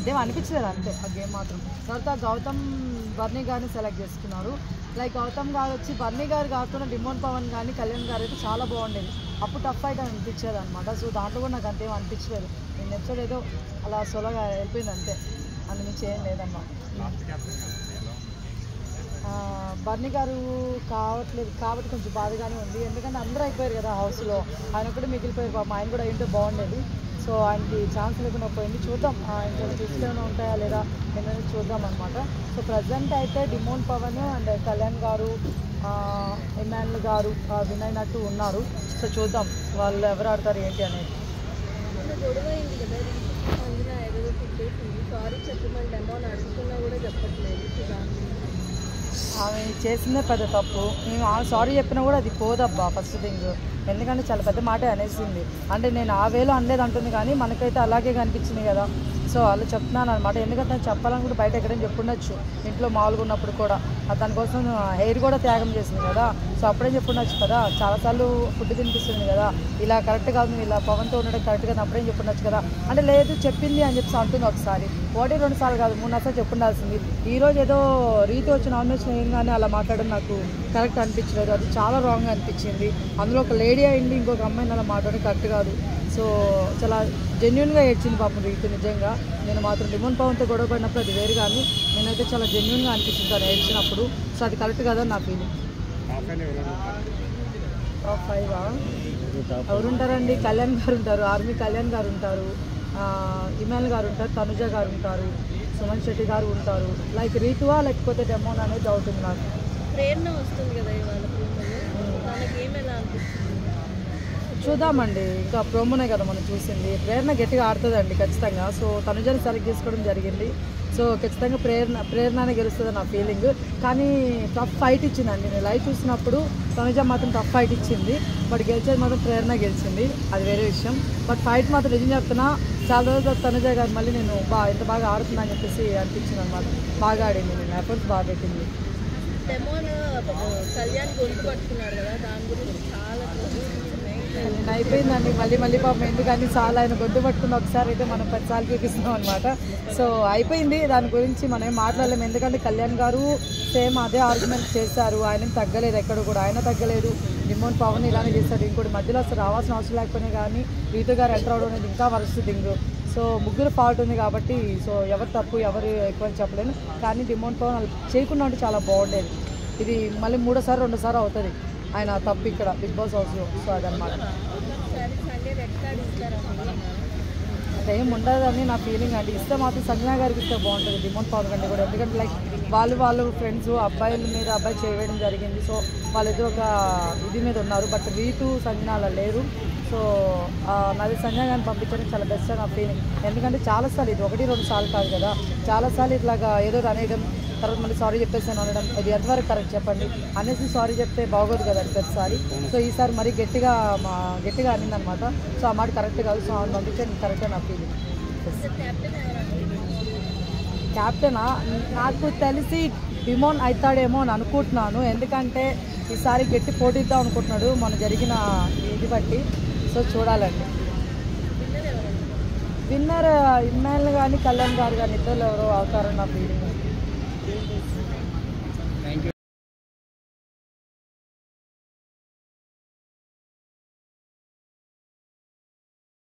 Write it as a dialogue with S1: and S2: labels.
S1: అంతేం అనిపించలేదు అంతే ఆ గేమ్ మాత్రం. తర్వాత గౌతమ్ బర్నీ గారిని సెలెక్ట్ చేసుకున్నారు. లైక్ గౌతమ్ గారు వచ్చి బర్నీ గారు కాకుండా డిమోన్ పవన్ కానీ కళ్యాణ్ గారు అయితే చాలా బాగుండేది. అప్పుడు టఫ్ ఫైట్ అనిపించేది అనమాట. సో దాంట్లో కూడా నాకు అంతేం అనిపించలేదు. నేను ఎపిసోడ్ ఏదో అలా సోలోగా వెళ్ళిపోయింది అంతే, అందు నుంచి ఏం లేదమ్మా. బర్నీ గారు కావట్లేదు కాబట్టి కొంచెం బాధగానే ఉంది. ఎందుకంటే అందరూ అయిపోయారు కదా హౌస్లో, ఆయన ఒకటి మిగిలిపోయారు. పాపం ఆయన కూడా ఏంటో బాగుండేది. సో ఆయనకి ఛాన్స్ లేకుండా పోయింది. చూద్దాం ఇంకా తీసుకునే ఉంటాయా లేదా ఏంటనేది చూద్దాం అనమాట. సో ప్రజెంట్ అయితే డిమోన్ పవన్ అండ్ కళ్యాణ్ గారు, ఇమాన్యుల్ గారు విన్ అయినట్టు ఉన్నారు. సో చూద్దాం వాళ్ళు ఎవరు ఆడతారు ఏంటి అనేది. ఆమె చేసిందే పెద్ద తప్పు. మేము ఆమె సారీ చెప్పినా కూడా అది పోదబ్బా ఫస్ట్ థింగ్. ఎందుకంటే చాలా పెద్ద మాట అనేసింది. అంటే నేను ఆ వేలో అనలేదు అంటుంది, కానీ మనకైతే అలాగే కనిపించింది కదా. సో వాళ్ళు చెప్తున్నాను అనమాట. ఎందుకంటే చెప్పాలని కూడా బయట ఎక్కడైనా చెప్పుండొచ్చు, ఇంట్లో మామూలుగా ఉన్నప్పుడు కూడా. దానికోసం హెయిర్ కూడా త్యాగం చేసింది కదా. సో అప్పుడేం చెప్పుండొచ్చు కదా, చాలాసార్లు ఫుడ్ తినిపిస్తుంది కదా, ఇలా కరెక్ట్ కాదు, నువ్వు ఇలా పవన్తో ఉండడం కరెక్ట్ కదా, అప్పుడేం చెప్పుండొచ్చు కదా. అంటే లేదు చెప్పింది అని చెప్పి అంటుంది ఒకసారి, 1-2 సార్లు కాదు 3 సార్లు చెప్పుండాల్సింది. ఈరోజు ఏదో రీతి వచ్చి నామినేషన్ ఏం కానీ అలా మాట్లాడడం నాకు కరెక్ట్ అనిపించలేదు. అది చాలా రాంగ్ అనిపించింది. అందులో ఒక లేడీ అయింది, ఇంకొక అమ్మాయిని అలా మాట్లాడడం కరెక్ట్ కాదు. సో చాలా జెన్యున్గా ఏడ్చింది పాపం రీతి నిజంగా. నేను మాత్రం డిమోన్ పవన్తో గొడవ పడినప్పుడు అది వేరు, కానీ నేనైతే చాలా జెన్యున్గా అనిపించింది తను ఏడ్చినప్పుడు. సో అది కరెక్ట్ కాదని నా ఫీలింగ్. టాప్ 5 ఎవరుంటారండి? కళ్యాణ్ గారు ఉంటారు, ఆర్మీ కళ్యాణ్ గారు ఉంటారు, ఇమాన్ గారు ఉంటారు, తనుజ గారు ఉంటారు, సుమన్ శెట్టి గారు ఉంటారు. లైక్ రీతువా లేకపోతే డెమోన్ అనేది డౌట్ ఉంది నాకు.
S2: ప్రేరణ వస్తుంది కదా ఇవాళ,
S1: చూద్దామండి. ఇంకా ప్రోమోనే కదా మనం చూసింది. ప్రేరణ గట్టిగా ఆడుతుందండి ఖచ్చితంగా. సో తనుజని సెలెక్ట్ చేసుకోవడం జరిగింది. సో ఖచ్చితంగా ప్రేరణనే గెలుస్తుంది నా ఫీలింగ్. కానీ టఫ్ ఫైట్ ఇచ్చిందండి. నేను లైవ్ చూసినప్పుడు తనుజ మాత్రం టఫ్ ఫైట్ ఇచ్చింది, బట్ గెలిచేది మాత్రం ప్రేరణ గెలిచింది, అది వేరే విషయం. బట్ ఫైట్ మాత్రం నిజం చెప్తున్నా, చాలా రోజులు తనుజ గారు మళ్ళీ నేను ఎంత బాగా ఆడుతుందని చెప్పేసి అనిపించింది అనమాట. బాగా ఆడింది, నేను ఎఫర్ట్స్ బాగా పెట్టింది.
S2: కళ్యాణ్ గొంతు పట్టుకున్నాడు కదా, దాని గురించి చాలా
S1: నేను అయిపోయిందండి. మళ్ళీ పాపం ఎందుకని చాలా ఆయన గొంతు పట్టుకుని ఒకసారి అయితే మనం 10 సార్లు చూపిస్తున్నాం అనమాట. సో అయిపోయింది, దాని గురించి మనం ఏం మాట్లాడలేము. ఎందుకంటే కళ్యాణ్ గారు సేమ్ అదే ఆర్గ్యుమెంట్ చేశారు, ఆయన తగ్గలేదు, ఎక్కడ కూడా ఆయన తగ్గలేదు. డిమోన్ పవన్ ఇలానే చేస్తాడు. ఇంకోటి మధ్యలో అసలు రావాల్సిన అవసరం లేకపోయినా కానీ రీతు గారు ఎంటర్ అవడం అనేది ఇంకా వరస్ట్ థింగ్. సో ముగ్గురు ఫాల్ట్ ఉంది కాబట్టి సో ఎవరు తప్పు ఎవరు ఎక్కువ చెప్పలేను. కానీ డిమోన్ పవన్ చేయకుండా ఉంటే చాలా బాగుండేది. ఇది మళ్ళీ 2సారి అవుతుంది ఆయన తప్పు ఇక్కడ బిగ్ బాస్ హౌస్లో. సో అదనమాట. అంటే ఏం ఉండదని నా ఫీలింగ్ అండి. ఇస్తే మాత్రం సంజన గారికి ఇస్తే బాగుంటుంది డిమోన్ పవన్ కంటే కూడా. ఎందుకంటే లైక్ వాళ్ళు ఫ్రెండ్స్ అబ్బాయిల మీద అబ్బాయి చేయడం జరిగింది. సో వాళ్ళిద్దరు ఒక ఇది మీద ఉన్నారు. బట్ రీతు సంజన అలా లేరు. సో నాది సంజన గారిని పంపించడం చాలా బెస్ట్ నా ఫీలింగ్. ఎందుకంటే చాలాసార్లు ఇది 1-2 సార్లు కాదు కదా, చాలాసార్లు ఇట్లాగా ఏదో అనేయడం, తర్వాత మళ్ళీ సారీ చెప్పేసాను అనడం, ఇది ఎంతవరకు కరెక్ట్ చెప్పండి. అనేసి సారీ చెప్తే బాగోదు కదా ప్రతిసారి. సో ఈసారి మరీ గట్టిగా అనిందనమాట. సో ఆ మాట కరెక్ట్ కాదు. సో ఆమెను పంపించడం కరెక్టే నా ఫీలింగ్. క్యాప్టెనా? నాకు తెలిసి డిమోన్ అవుతాడేమో అని అనుకుంటున్నాను. ఎందుకంటే ఈసారి గట్టి పోటీద్దాం అనుకుంటున్నాడు మన జరిగిన ఇది బట్టి. సో చూడాలండి. విన్నర్ ఇమ్మాన్యుల్ కానీ కళ్యాణ్ గారు కానీ ఇద్దరు ఎవరో అవుతారని నా ఫీలింగ్.